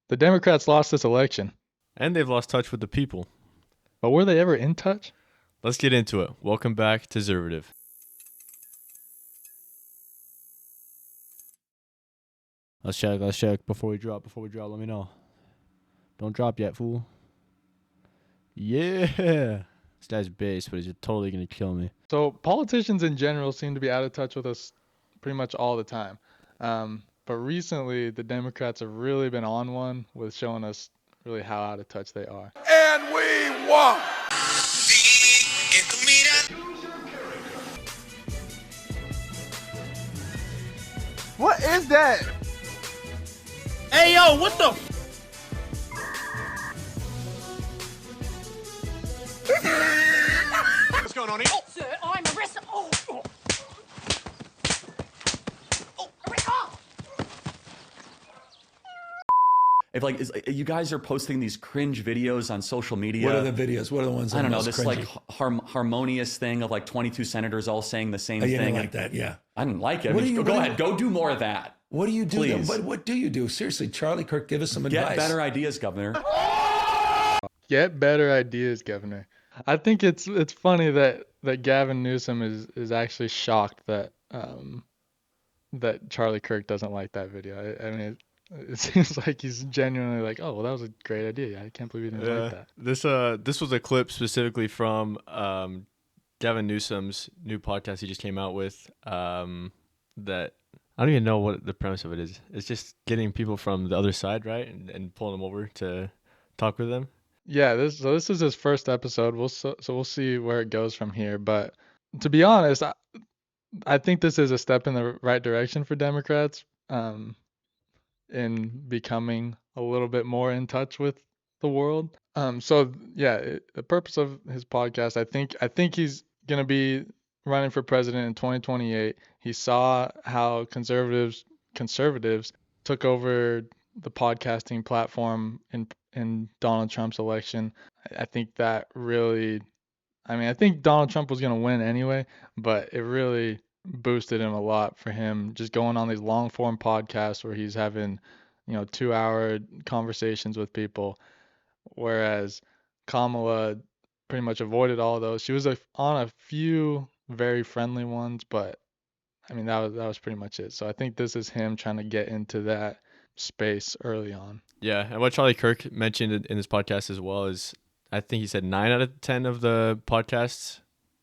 The Democrats lost this election, And they've lost touch with the people. but were they ever in touch? Let's get into it. Welcome back to Zervative. Let's check. Before we drop, let me know. Don't drop yet, fool. Yeah. This guy's base, but he's totally going to kill me. So politicians in general seem to be out of touch with us pretty much all the time. But recently, the Democrats have really been on one with showing us really how out of touch they are. And we won. What is that? Hey, yo, what the? What's going on here? Oh, sir, I'm arrested. Oh, arrest. Oh. If you guys are posting these cringe videos on social media. What are the videos? What are the ones that I don't know, most this cringy? like harmonious thing of like 22 senators all saying the same Oh, you thing. didn't like that, yeah. I didn't like it. What do you- go what do ahead, you- go do more of that. What do you do? Please. But what do you do? Seriously, Charlie Kirk, give us some Get advice. better ideas, Governor. Get better ideas, Governor. I think it's funny that Gavin Newsom is actually shocked that that Charlie Kirk doesn't like that video. I mean, it seems like he's genuinely like, oh, well, that was a great idea. I can't believe he didn't like that. This was a clip specifically from Gavin Newsom's new podcast he just came out with. That I don't even know what the premise of it is. It's just getting people from the other side, right, and pulling them over to talk with them. Yeah, this is his first episode. We'll see where it goes from here. But to be honest, I think this is a step in the right direction for Democrats, in becoming a little bit more in touch with the world. So yeah, the purpose of his podcast, I think he's gonna be running for president in 2028. He saw how conservatives took over the podcasting platform in Donald Trump's election. I think that really, I mean, I think Donald Trump was going to win anyway, but it really boosted him a lot for him just going on these long form podcasts where he's having, 2-hour conversations with people, whereas Kamala pretty much avoided all of those. She was on a few very friendly ones, but I mean that was pretty much it. So I think this is him trying to get into that space early on. Yeah, and what Charlie Kirk mentioned in his podcast as well is, I think he said 9 out of 10 of the podcasts,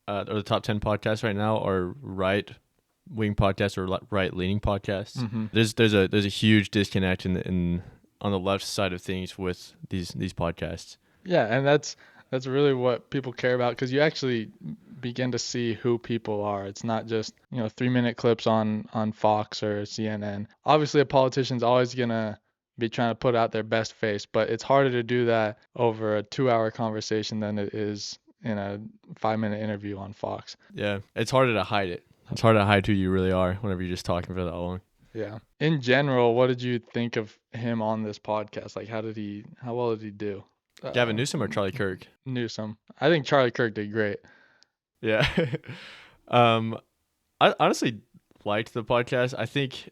or the top 10 podcasts right now, are right-wing podcasts or right-leaning podcasts. Mm-hmm. There's a huge disconnect in on the left side of things with these podcasts. Yeah, and that's really what people care about, because you actually begin to see who people are. It's not just 3-minute clips on Fox or CNN. Obviously, a politician's always gonna be trying to put out their best face, but it's harder to do that over a 2-hour conversation than it is in a 5-minute interview on Fox. Yeah, it's harder to hide it. It's harder to hide who you really are whenever you're just talking for that long. Yeah. In general, what did you think of him on this podcast? Like, how well did he do? Gavin Newsom or Charlie Kirk? Newsom. I think Charlie Kirk did great. Yeah. I honestly liked the podcast. I think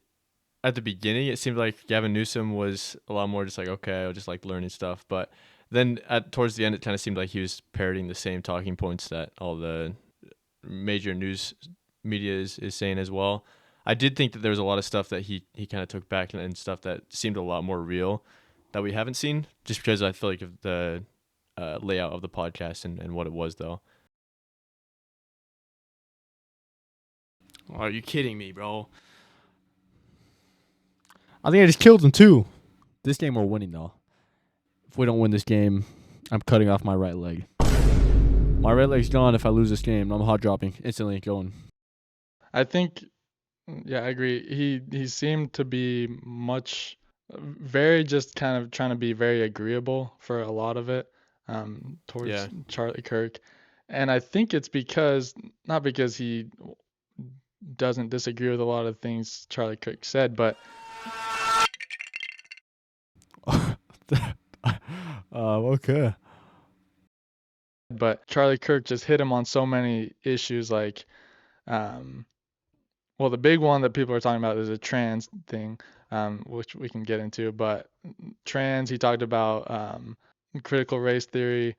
at the beginning it seemed like Gavin Newsom was a lot more just like, okay, I just like learning stuff. But then towards the end, it kind of seemed like he was parroting the same talking points that all the major news media is saying as well. I did think that there was a lot of stuff that he kind of took back, and stuff that seemed a lot more real that we haven't seen, just because I feel like of the layout of the podcast and what it was, though. Are you kidding me, bro? I think I just killed him too. This game we're winning though. If we don't win this game, I'm cutting off my right leg. My right leg's gone if I lose this game. I'm hot dropping instantly going. I think, yeah, I agree. He seemed to be very just kind of trying to be very agreeable for a lot of it, towards Charlie Kirk. And I think it's not because he doesn't disagree with a lot of things Charlie Kirk said, but Okay. but Charlie Kirk just hit him on so many issues, like, well, the big one that people are talking about is a trans thing, which we can get into. But trans, he talked about critical race theory,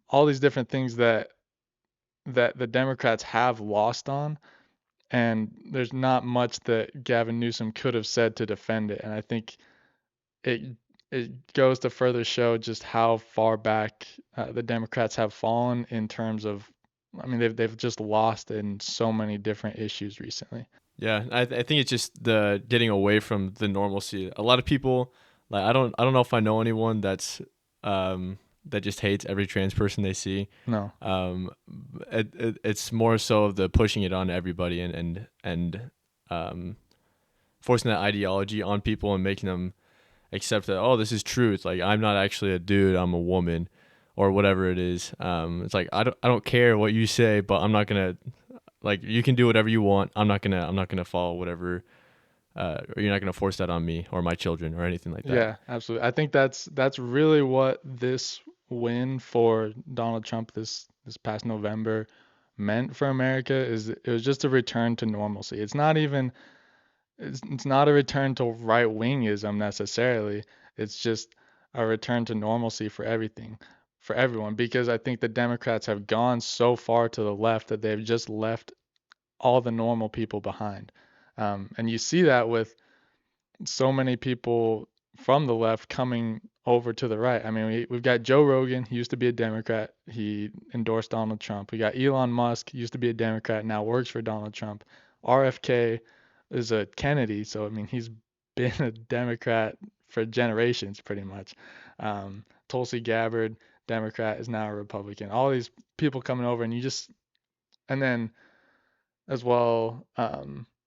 all these different things that the Democrats have lost on, and there's not much that Gavin Newsom could have said to defend it. And I think it it goes to further show just how far back the Democrats have fallen in terms of, I mean, they've just lost in so many different issues recently. Yeah, I think it's just the getting away from the normalcy. A lot of people, like I don't know if I know anyone that just hates every trans person they see. No. It's more so the pushing it on everybody and forcing that ideology on people and making them accept that, oh, this is truth. Like, I'm not actually a dude, I'm a woman, or whatever it is. It's like I don't care what you say, but I'm not gonna, like, you can do whatever you want. I'm not gonna follow whatever. Or you're not gonna force that on me or my children or anything like that. Yeah, absolutely. I think that's really what this win for Donald Trump this past November meant for America. Is it was just a return to normalcy. It's not a return to right wingism necessarily. It's just a return to normalcy for everything, for everyone, because I think the Democrats have gone so far to the left that they've just left all the normal people behind. And you see that with so many people from the left coming over to the right. I mean, we've got Joe Rogan. He used to be a Democrat. He endorsed Donald Trump. We got Elon Musk. He used to be a Democrat. Now works for Donald Trump. RFK is a Kennedy. So, I mean, he's been a Democrat for generations, pretty much. Tulsi Gabbard, Democrat, is now a Republican. All these people coming over, and then as well,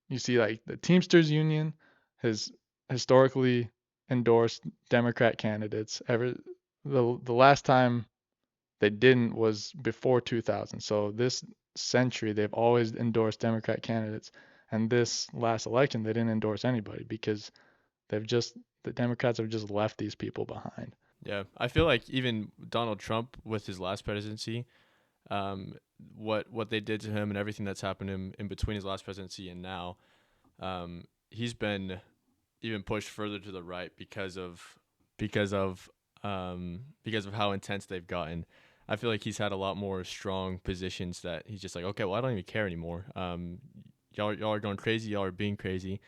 you see like the Teamsters Union has historically endorsed Democrat candidates. The last time they didn't was before 2000. So this century they've always endorsed Democrat candidates, and this last election they didn't endorse anybody because the Democrats have just left these people behind. Yeah, I feel like even Donald Trump with his last presidency, what they did to him and everything that's happened to him in between his last presidency and now, he's been even pushed further to the right because of how intense they've gotten. I feel like he's had a lot more strong positions that he's just like, okay, well, I don't even care anymore. Y'all are going crazy. Y'all are being crazy.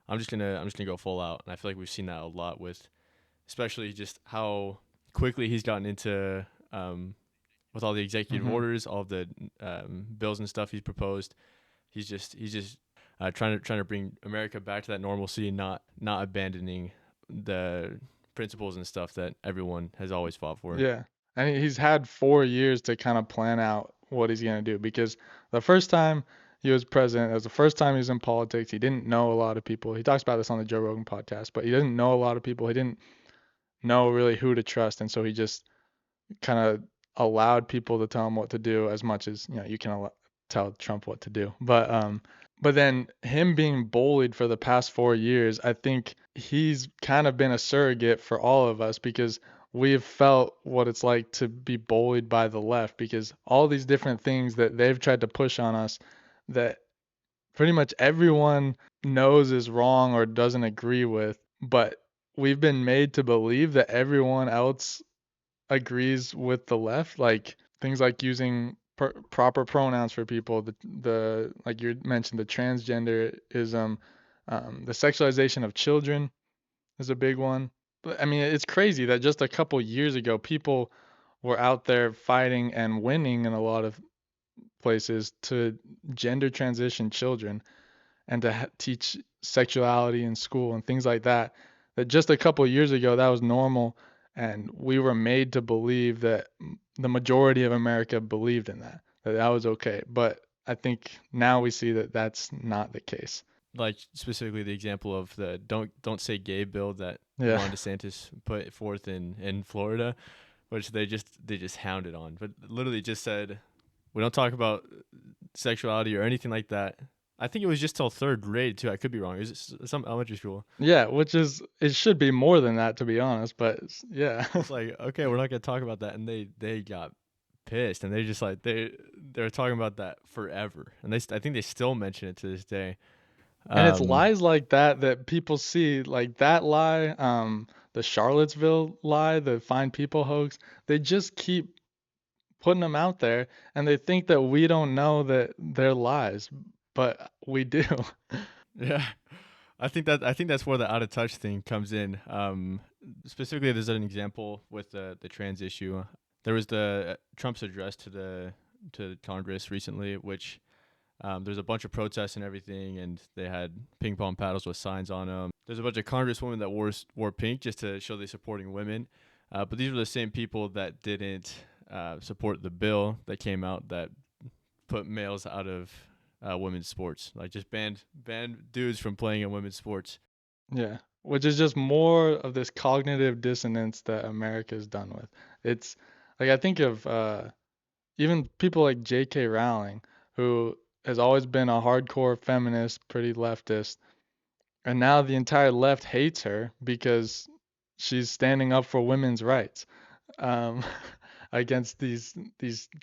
I'm just gonna go full out. And I feel like we've seen that a lot with, especially just how quickly he's gotten into with all the executive orders, all of the bills and stuff he's proposed. He's just trying to bring America back to that normalcy, not abandoning the principles and stuff that everyone has always fought for. Yeah. And he's had 4 years to kind of plan out what he's going to do because the first time he was president, it was the first time he was in politics. He didn't know a lot of people. He talks about this on the Joe Rogan podcast, but he didn't know a lot of people. He didn't know really who to trust. And so he just kind of allowed people to tell him what to do as much as, you can tell Trump what to do. But then him being bullied for the past 4 years, I think he's kind of been a surrogate for all of us because we've felt what it's like to be bullied by the left because all these different things that they've tried to push on us that pretty much everyone knows is wrong or doesn't agree with, but we've been made to believe that everyone else agrees with the left, like things like using proper pronouns for people, the like you mentioned, the transgenderism, the sexualization of children is a big one. But I mean, it's crazy that just a couple years ago, people were out there fighting and winning in a lot of places to gender transition children and to teach sexuality in school and things like that. That just a couple years ago, that was normal, and we were made to believe that the majority of America believed in that was okay. But I think now we see that that's not the case. Like specifically the example of the don't say gay bill that Yeah. Ron DeSantis put forth in Florida, which they just hounded on, but literally just said we don't talk about sexuality or anything like that. I think it was just till third grade too. I could be wrong. Is it some elementary school? Yeah, which is it should be more than that to be honest, but yeah. It's like, okay, we're not gonna talk about that, and they got pissed, and they just like they're talking about that forever, and I think they still mention it to this day. And it's Um, lies like that that people see, like that lie, the Charlottesville lie, the Find People hoax. They just keep putting them out there, and they think that we don't know that they're lies, but we do. yeah, I think that's where the out of touch thing comes in. Specifically, there's an example with the trans issue. There was the Trump's address to Congress recently, which there's a bunch of protests and everything, and they had ping pong paddles with signs on them. There's a bunch of congresswomen that wore pink just to show they're supporting women. But these were the same people that didn't support the bill that came out that put males out of women's sports, like just banned dudes from playing in women's sports. Yeah, which is just more of this cognitive dissonance that America's done with. It's like I think of even people like J.K. Rowling, who has always been a hardcore feminist, pretty leftist, and now the entire left hates her because she's standing up for women's rights, um, against these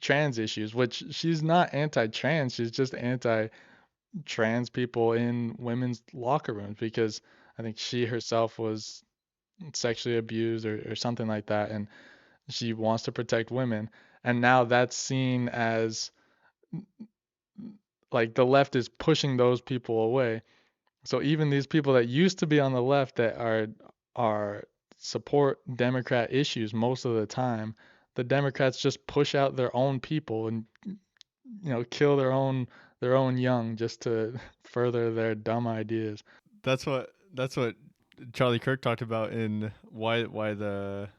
trans issues, which she's not anti-trans, she's just anti-trans people in women's locker rooms because I think she herself was sexually abused or something like that, and she wants to protect women. And now that's seen as like the left is pushing those people away. So even these people that used to be on the left that are support Democrat issues most of the time, the Democrats just push out their own people and kill their own young just to further their dumb ideas. That's what Charlie Kirk talked about in why the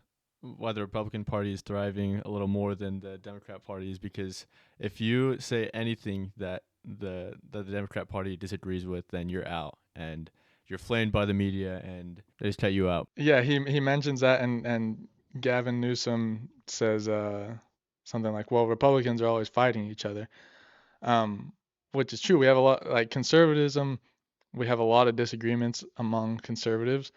Republican Party is thriving a little more than the Democrat Party is because if you say anything that the Democrat Party disagrees with, then you're out and you're flamed by the media and they just cut you out. Yeah, he mentions that, and Gavin Newsom says something like, "Well, Republicans are always fighting each other," um, which is true. We have a lot like conservatism. We have a lot of disagreements among conservatives,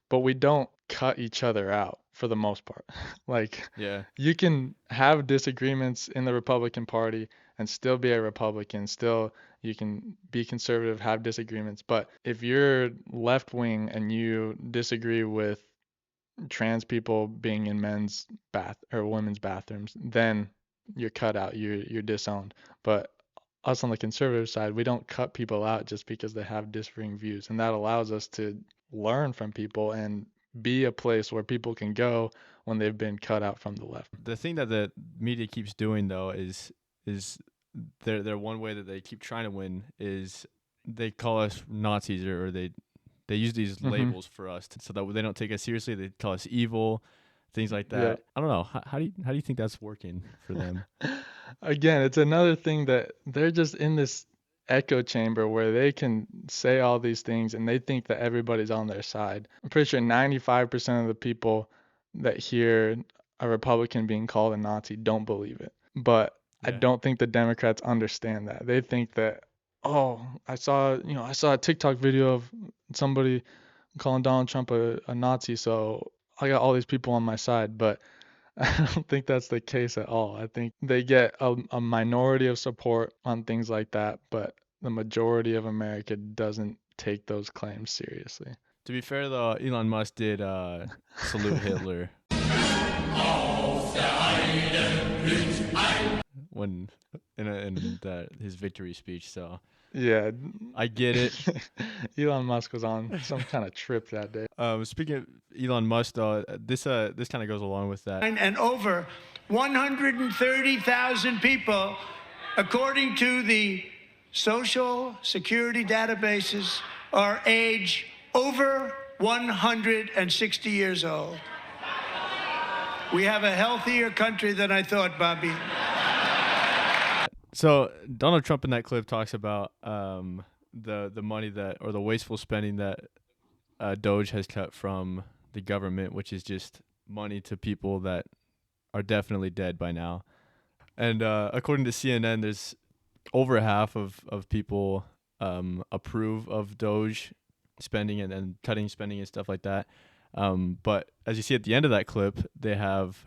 but we don't cut each other out for the most part. Like Yeah. you can have disagreements in the Republican Party and still be a Republican, still you can be conservative, have disagreements, but if you're left wing and you disagree with trans people being in men's bath or women's bathrooms, then you're cut out, you're disowned. But us on the conservative side, we don't cut people out just because they have differing views, and that allows us to learn from people and be a place where people can go when they've been cut out from the left. The thing that the media keeps doing though is their one way that they keep trying to win is they call us Nazis or they use these Hmm. labels for us so that they don't take us seriously. They call us evil, things like Yeah. that. I don't know. How do you think that's working for them? Again, it's another thing that they're just in this echo chamber where they can say all these things and they think that everybody's on their side. I'm pretty sure 95% of the people that hear a Republican being called a Nazi don't believe it. But I Yeah. don't think the Democrats understand that. They think that, oh, I saw a TikTok video of somebody calling Donald Trump a Nazi, so I got all these people on my side. But I don't think that's the case at all. I think they get a minority of support on things like that, but the majority of America doesn't take those claims seriously. To be fair though, Elon Musk did salute Hitler when in his victory speech. So Yeah, I get it. Elon Musk was on some kind of trip that day. Speaking of Elon Musk, though, this kind of goes along with that. And over 130,000 people, according to the Social Security databases, are age over 160 years old. We have a healthier country than I thought, Bobby. So Donald Trump in that clip talks about the money that or the wasteful spending that Doge has cut from the government, which is just money to people that are definitely dead by now. And according to CNN, there's over half of people approve of Doge spending and cutting spending and stuff like that. But as you see at the end of that clip, they have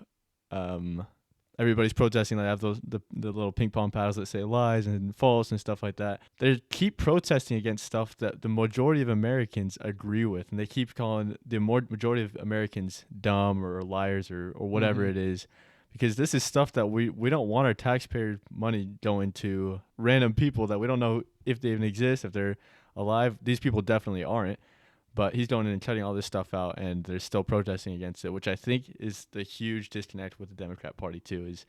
a everybody's protesting. They have the little ping pong paddles that say lies and false and stuff like that. They keep protesting against stuff that the majority of Americans agree with, and they keep calling the majority of Americans dumb or liars or whatever it is, because this is stuff that we don't want our taxpayer money going to random people that we don't know if they even exist, if they're alive. These people definitely aren't. But he's going in and cutting all this stuff out, and they're still protesting against it, which I think is the huge disconnect with the Democrat Party too. Is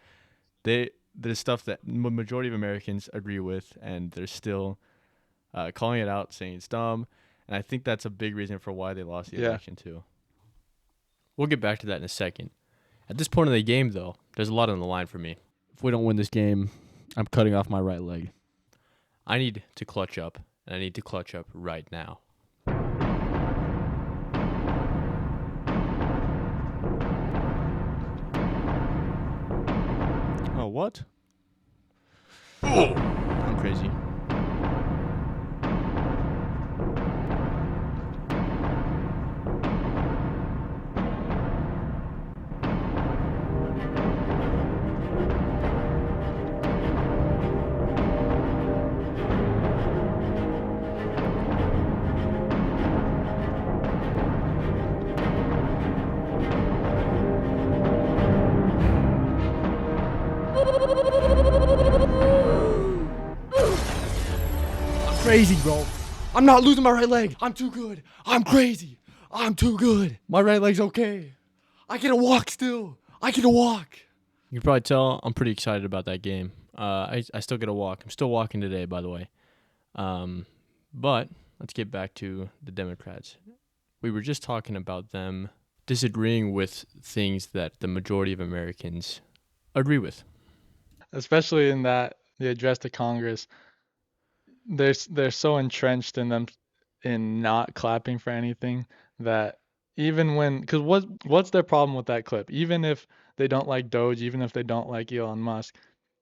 there's stuff that majority of Americans agree with, and they're still calling it out, saying it's dumb. And I think that's a big reason for why they lost the election too. We'll get back to that in a second. At this point in the game, though, there's a lot on the line for me. If we don't win this game, I'm cutting off my right leg. I need to clutch up, and I need to clutch up right now. Oh, what? I'm crazy. Crazy, bro. I'm not losing my right leg. I'm too good. I'm crazy. I'm too good. My right leg's okay. I get to walk still. I get to walk. You can probably tell I'm pretty excited about that game. I still get to walk. I'm still walking today, by the way. But let's get back to the Democrats. We were just talking about them disagreeing with things that the majority of Americans agree with. Especially in that the address to Congress, they're so entrenched in them in not clapping for anything that even when, because what's their problem with that clip? Even if they don't like Doge, even if they don't like Elon Musk,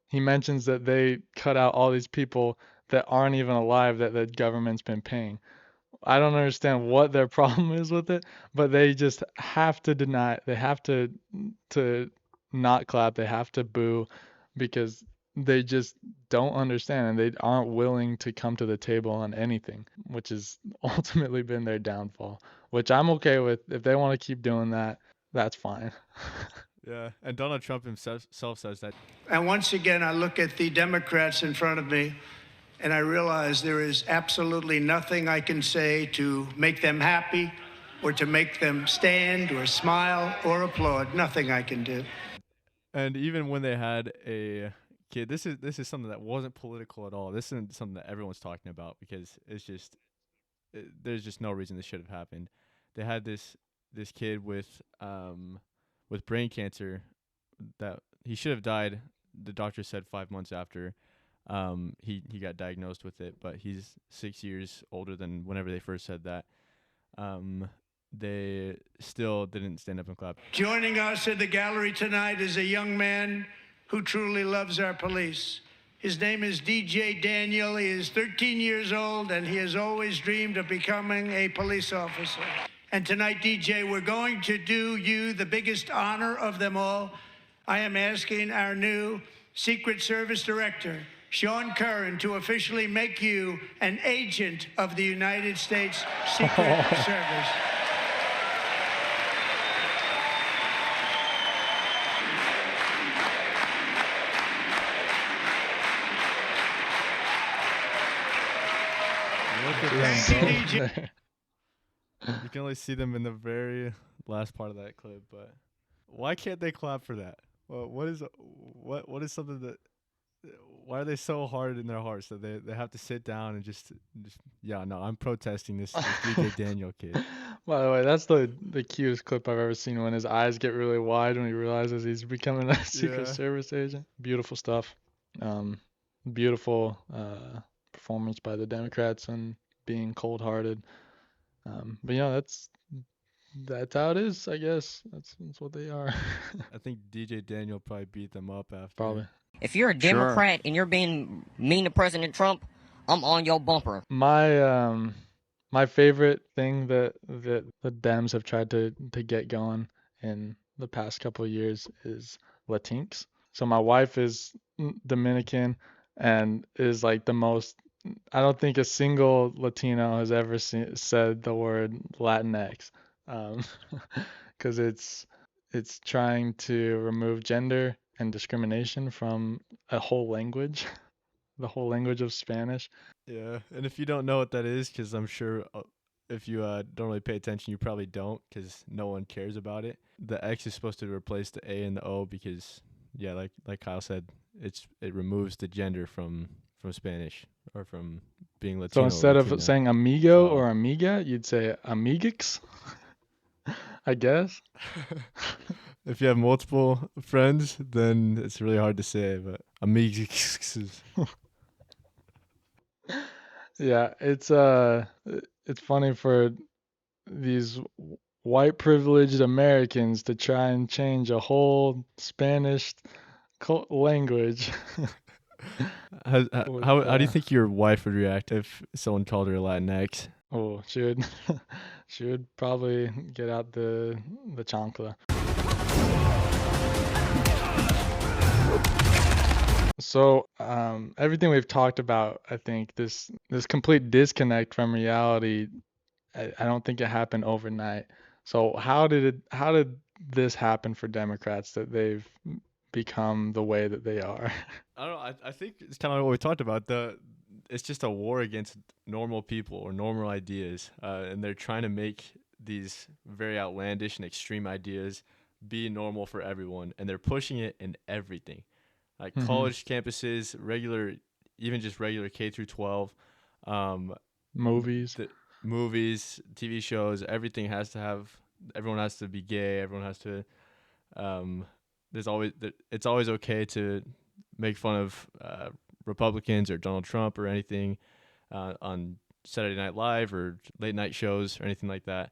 he mentions that they cut out all these people that aren't even alive that the government's been paying. I don't understand what their problem is with it, but they just have to deny. They have to not clap. They have to boo because they just don't understand and they aren't willing to come to the table on anything, which has ultimately been their downfall. Which I'm okay with. If they want to keep doing that, that's fine. Yeah, and Donald Trump himself says that. And once again, I look at the Democrats in front of me, and I realize there is absolutely nothing I can say to make them happy or to make them stand or smile or applaud. Nothing I can do. And even when they had a kid, this is something that wasn't political at all. This isn't something that everyone's talking about because there's just no reason this should have happened. They had this kid with brain cancer that he should have died. The doctor said 5 months after he got diagnosed with it, but he's 6 years older than whenever they first said that. They still didn't stand up and clap. Joining us in the gallery tonight is a young man who truly loves our police. His name is DJ Daniel. He is 13 years old, and he has always dreamed of becoming a police officer. And tonight, DJ, we're going to do you the biggest honor of them all. I am asking our new Secret Service Director, Sean Curran, to officially make you an agent of the United States Secret Service. Thank you, DJ. You can only see them in the very last part of that clip, but why can't they clap for that? Well, what is something that? Why are they so hard in their hearts that they have to sit down and just yeah, no, I'm protesting this DJ Daniel kid. By the way, that's the cutest clip I've ever seen when his eyes get really wide when he realizes he's becoming a Secret Service agent. Beautiful stuff. Beautiful performance by the Democrats and being cold-hearted. But that's how it is, I guess. That's what they are. I think DJ Daniel probably beat them up after. Probably. If you're a Democrat and you're being mean to President Trump, I'm on your bumper. My favorite thing that the Dems have tried to get going in the past couple of years is Latinx. So my wife is Dominican and is like the most. I don't think a single Latino has ever said the word Latinx, um, because it's trying to remove gender and discrimination from a whole language, the whole language of Spanish. Yeah, and if you don't know what that is, because I'm sure if you don't really pay attention, you probably don't, because no one cares about it. The X is supposed to replace the A and the O because, yeah, like Kyle said, it removes the gender from Spanish or from being So Latino or instead of Latina. saying amigo So or amiga, you'd say amigix, I guess. if you have multiple friends, then it's really hard to say. But amigos. Yeah, it's funny for these white privileged Americans to try and change a whole Spanish language with How do you think your wife would react if someone called her Latinx? oh, she would she would probably get out the chancla. So, everything we've talked about, I think this complete disconnect from reality, I don't think it happened overnight. So how did this happen for Democrats that they've become the way that they are? I don't know. I think it's kind of like what we talked about. It's just a war against normal people or normal ideas, and they're trying to make these very outlandish and extreme ideas be normal for everyone, and they're pushing it in everything, like hmm college campuses, regular, even just regular K through 12, um, Movies. the movies, TV shows. Everyone has to be gay. Everyone has to um, it's always okay to make fun of Republicans or Donald Trump or anything on Saturday Night Live or late night shows or anything like that.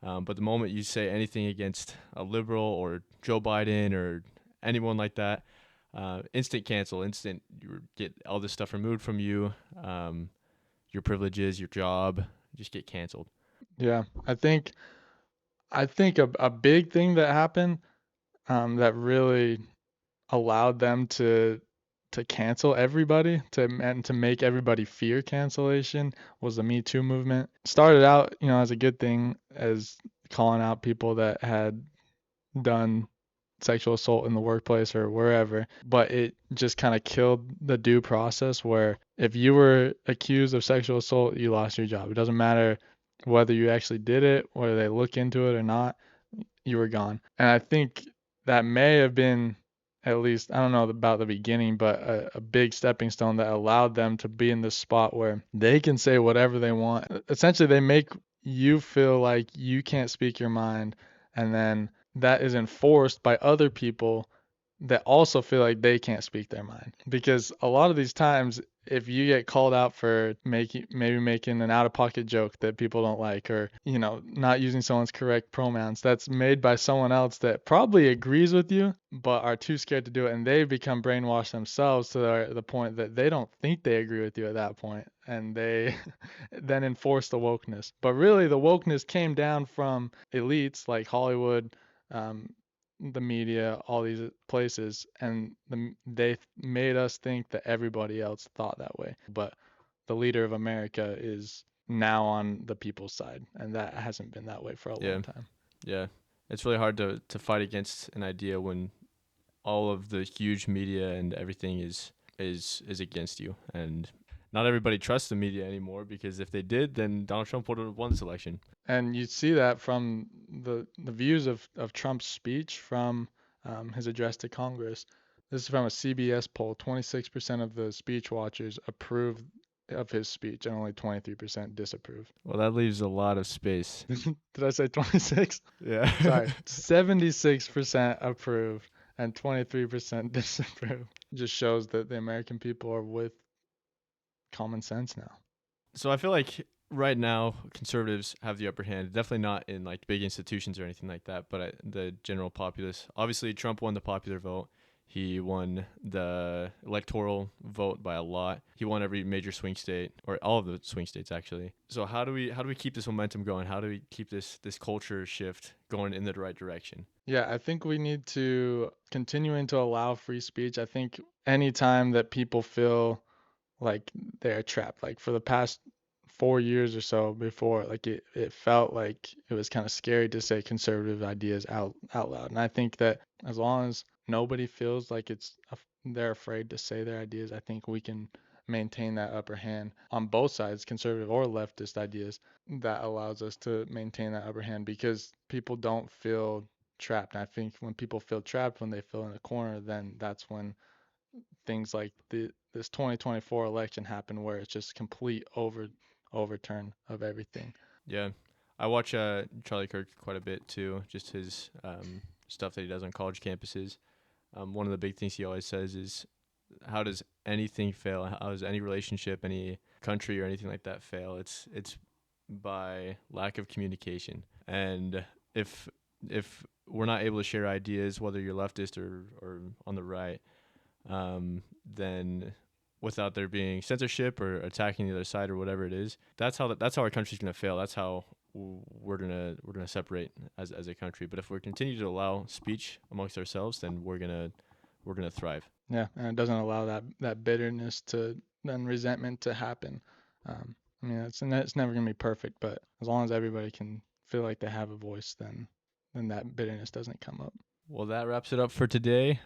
But the moment you say anything against a liberal or Joe Biden or anyone like that, instant cancel, instant you get all this stuff removed from you, your privileges, your job, just get canceled. Yeah, I think a big thing that happened that really allowed them to cancel everybody and to make everybody fear cancellation was the Me Too movement. Started out, as a good thing, as calling out people that had done sexual assault in the workplace or wherever, but it just kind of killed the due process where if you were accused of sexual assault, you lost your job. It doesn't matter whether you actually did it, whether they look into it or not, you were gone. And I think that may have been, at least, I don't know about the beginning, but a big stepping stone that allowed them to be in this spot where they can say whatever they want. Essentially, they make you feel like you can't speak your mind, and then that is enforced by other people that also feel like they can't speak their mind. Because a lot of these times, if you get called out for making an out of pocket joke that people don't like, or not using someone's correct pronouns, that's made by someone else that probably agrees with you but are too scared to do it, and they've become brainwashed themselves to the point that they don't think they agree with you at that point, and they then enforce the wokeness. But really the wokeness came down from elites like Hollywood, um, the media, all these places, and they made us think that everybody else thought that way. But the leader of America is now on the people's side, and that hasn't been that way for a Yeah, long time. yeah. It's really hard to fight against an idea when all of the huge media and everything is against you, and not everybody trusts the media anymore, because if they did, then Donald Trump would have won this election. And you see that from the views of Trump's speech from his address to Congress. This is from a CBS poll. 26% of the speech watchers approved of his speech, and only 23% disapproved. Well, that leaves a lot of space. Did I say 26? Yeah. Sorry, 76% approved and 23% disapprove. Just shows that the American people are with common sense now. So I feel like right now conservatives have the upper hand. Definitely not in like big institutions or anything like that, but the general populace. Obviously, Trump won the popular vote. He won the electoral vote by a lot. He won every major swing state, or all of the swing states actually. So how do we keep this momentum going? How do we keep this culture shift going in the right direction? Yeah, I think we need to continuing to allow free speech. I think anytime that people feel like they're trapped, like for the past 4 years or so before, like it felt like it was kind of scary to say conservative ideas out loud. And I think that as long as nobody feels like they're afraid to say their ideas, I think we can maintain that upper hand on both sides, conservative or leftist ideas. That allows us to maintain that upper hand because people don't feel trapped. And I think when people feel trapped, when they feel in a corner, then that's when things like this 2024 election happen, where it's just complete overturn of everything. Yeah, I watch Charlie Kirk quite a bit too. Just his stuff that he does on college campuses. One of the big things he always says is, "How does anything fail? How does any relationship, any country, or anything like that fail? It's by lack of communication. And if we're not able to share ideas, whether you're leftist or on the right, then without there being censorship or attacking the other side or whatever it is, that's how our country's gonna fail. That's how we're gonna separate as a country. But if we continue to allow speech amongst ourselves, then we're gonna thrive. Yeah, and it doesn't allow that bitterness to then resentment to happen. I mean, it's never gonna be perfect, but as long as everybody can feel like they have a voice, then that bitterness doesn't come up. Well, that wraps it up for today.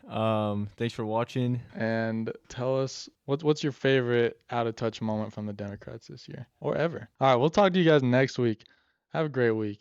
Thanks for watching. And tell us what's your favorite out of touch moment from the Democrats this year or ever. All right, we'll talk to you guys next week. Have a great week.